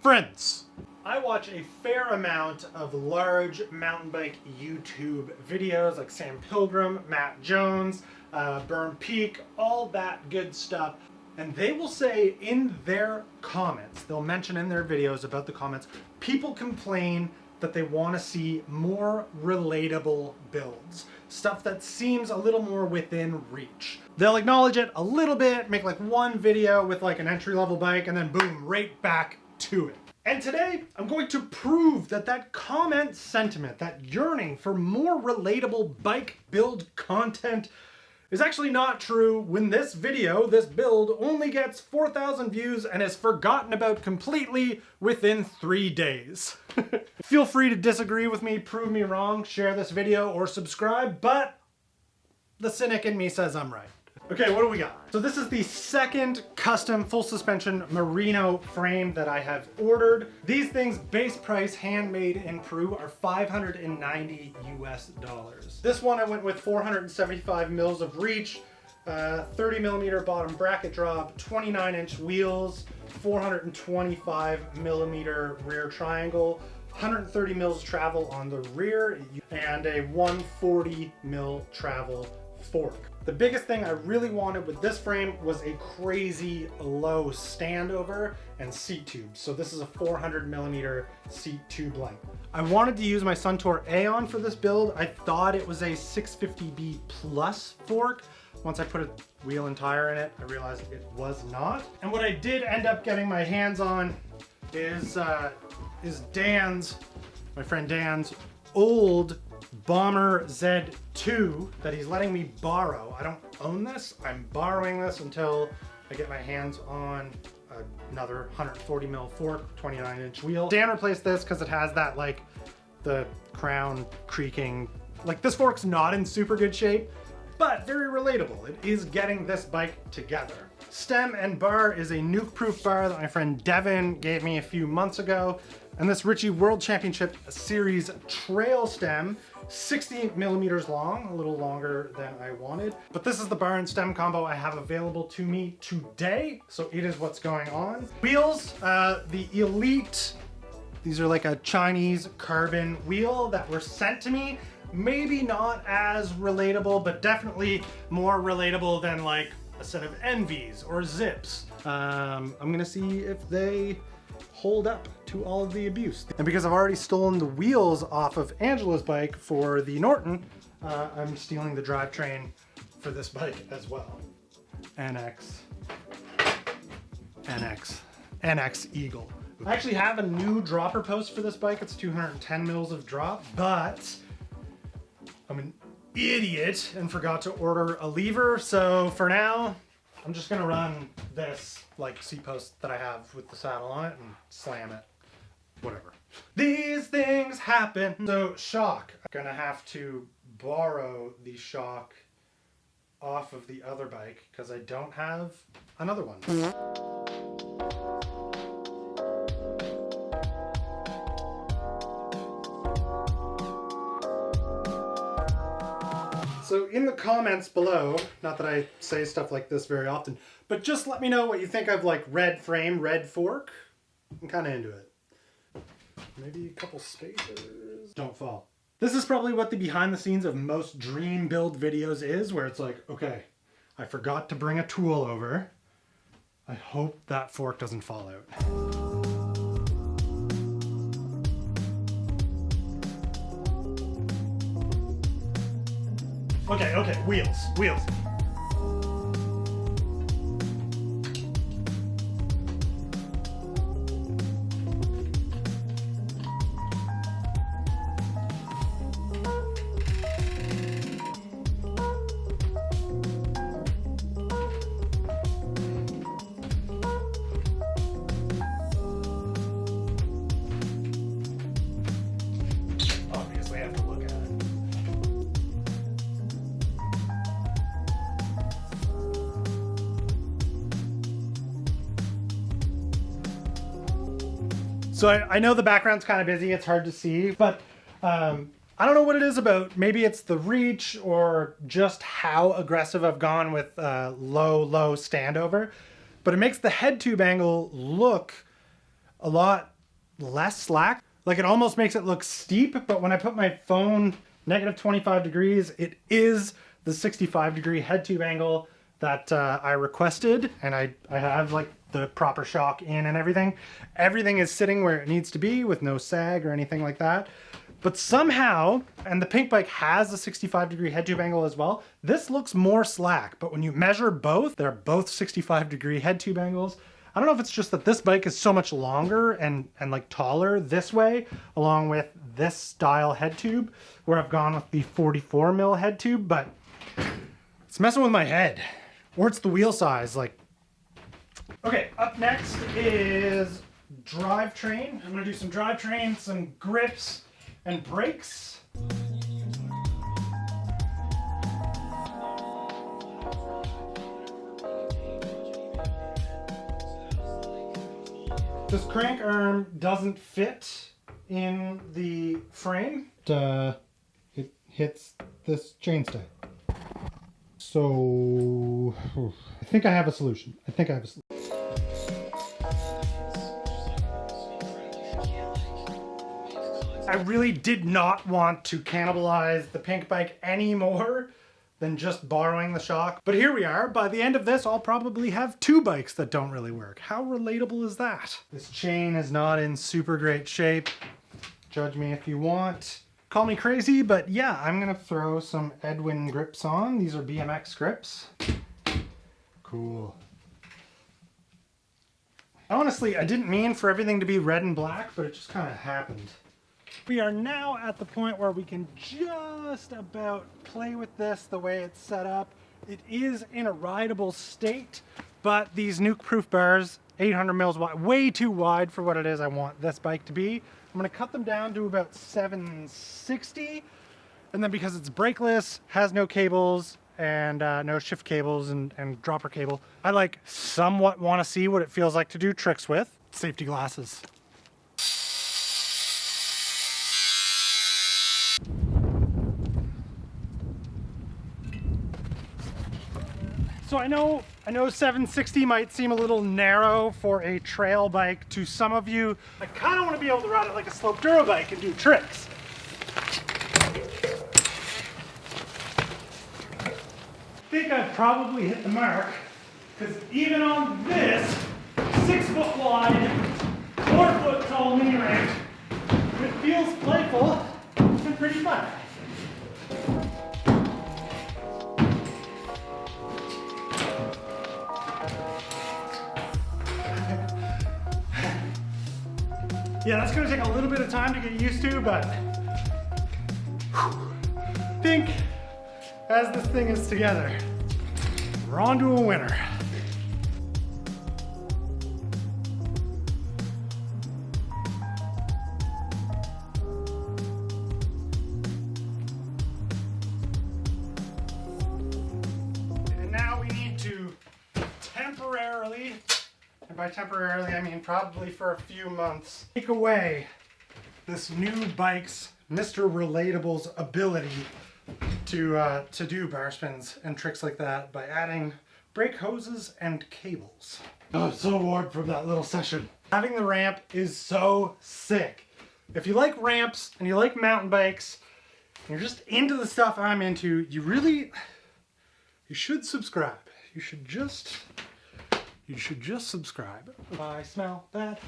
Friends, I watch a fair amount of large mountain bike YouTube videos like Sam Pilgrim, Matt Jones, Burn Peak, all that good stuff. And they will say in their comments, they'll mention in their videos about the comments, people complain that they want to see more relatable builds. Stuff that seems a little more within reach. They'll acknowledge it a little bit, make like one video with like an entry-level bike, and then boom, right back to it. And today, I'm going to prove that that comment sentiment, that yearning for more relatable bike build content is actually not true when this video, this build, only gets 4,000 views and is forgotten about completely within 3 days. Feel free to disagree with me, prove me wrong, share this video, or subscribe, but the cynic in me says I'm right. Okay, what do we got? So this is the second custom full suspension merino frame that I have ordered. These things, base price, handmade in Peru, are $590 US. This one I went with 475 mils of reach, 30 millimeter bottom bracket drop, 29-inch wheels, 425 millimeter rear triangle, 130 mils travel on the rear, and a 140 mil travel fork. The biggest thing I really wanted with this frame was a crazy low standover and seat tube. So this is a 400 millimeter seat tube length. I wanted to use my Suntour Aeon for this build. I thought it was a 650B plus fork. Once I put a wheel and tire in it, I realized it was not. And what I did end up getting my hands on is Dan's, my friend Dan's, old Bomber Z2 that he's letting me borrow. I don't own this. I'm borrowing this until I get my hands on another 140 mil fork, 29-inch wheel. Dan replaced this because it has that, like, the crown creaking. Like, this fork's not in super good shape, but very relatable. It is getting this bike together. Stem and bar is a nuke-proof bar that my friend Devin gave me a few months ago. And this Ritchie World Championship Series trail stem, 60 millimeters long, a little longer than I wanted. But this is the bar and stem combo I have available to me today, so it is what's going on. Wheels, the Elite, these are like a Chinese carbon wheel that were sent to me. Maybe not as relatable, but definitely more relatable than like a set of Envies or Zips. I'm gonna see if they hold up to all of the abuse. And because I've already stolen the wheels off of Angela's bike for the Norton, I'm stealing the drivetrain for this bike as well. NX Eagle. I actually have a new dropper post for this bike. It's 210 mils of drop, but I'm an idiot and forgot to order a lever. So for now, I'm just gonna run this like seat post that I have with the saddle on it and slam it, whatever. These things happen. So shock, I'm gonna have to borrow the shock off of the other bike because I don't have another one. So in the comments below, not that I say stuff like this very often, but just let me know what you think of like red frame, red fork. I'm kind of into it. Maybe a couple spacers. Don't fall. This is probably what the behind the scenes of most dream build videos is, where it's like, okay, I forgot to bring a tool over. I hope that fork doesn't fall out. Okay, wheels. Obviously, I have to look at it. So I know the background's kind of busy, it's hard to see, but I don't know what it is about. Maybe it's the reach or just how aggressive I've gone with low standover, but it makes the head tube angle look a lot less slack. Like it almost makes it look steep, but when I put my phone negative 25 degrees, it is the 65 degree head tube angle that I requested, and I have like the proper shock in and everything. Everything is sitting where it needs to be with no sag or anything like that. But somehow, and the pink bike has a 65 degree head tube angle as well, this looks more slack. But when you measure both, they're both 65 degree head tube angles. I don't know if it's just that this bike is so much longer and like taller this way, along with this style head tube, where I've gone with the 44 mil head tube, but it's messing with my head. Or it's the wheel size, like. Okay, up next is drivetrain. I'm gonna do some drivetrain, some grips, and brakes. This crank arm doesn't fit in the frame. It hits this chainstay. So I think I have a solution. I really did not want to cannibalize the pink bike any more than just borrowing the shock. But here we are. By the end of this, I'll probably have 2 bikes that don't really work. How relatable is that? This chain is not in super great shape. Judge me if you want. Call me crazy, but yeah, I'm gonna throw some Edwin grips on. These are BMX grips. Cool. Honestly, I didn't mean for everything to be red and black, but it just kind of happened. We are now at the point where we can just about play with this the way it's set up. It is in a rideable state, but these nuke-proof bars, 800 mils wide, way too wide for what it is I want this bike to be. I'm gonna cut them down to about 760, and then because it's brakeless, has no cables, and no shift cables and dropper cable, I like somewhat want to see what it feels like to do tricks with. Safety glasses. So I know 760 might seem a little narrow for a trail bike to some of you. I kind of want to be able to ride it like a slope duro bike and do tricks. I think I've probably hit the mark, because even on this 6 foot wide, 4 foot tall mini ramp, it feels playful and pretty fun. Yeah, that's gonna take a little bit of time to get used to, but I think as this thing is together, we're on to a winner. And now we need to temporarily, and by temporarily I mean probably for a few months, take away this new bike's Mr. Relatable's ability to do bar spins and tricks like that by adding brake hoses and cables. Oh, I'm so warm from that little session. Having the ramp is so sick. If you like ramps and you like mountain bikes, and you're just into the stuff I'm into, you should subscribe. You should just subscribe. I smell that.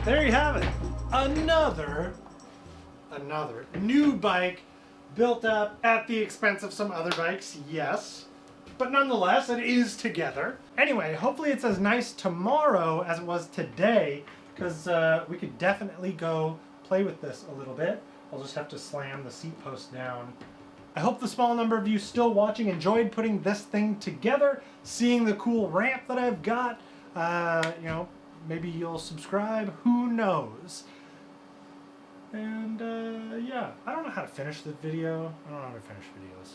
there you have it. Another new bike built up at the expense of some other bikes, yes. But nonetheless, it is together. Anyway, hopefully it's as nice tomorrow as it was today, because we could definitely go play with this a little bit. I'll just have to slam the seat post down. I hope the small number of you still watching enjoyed putting this thing together, seeing the cool ramp that I've got. You know, maybe you'll subscribe, who knows? And yeah, I don't know how to finish the video. I don't know how to finish videos.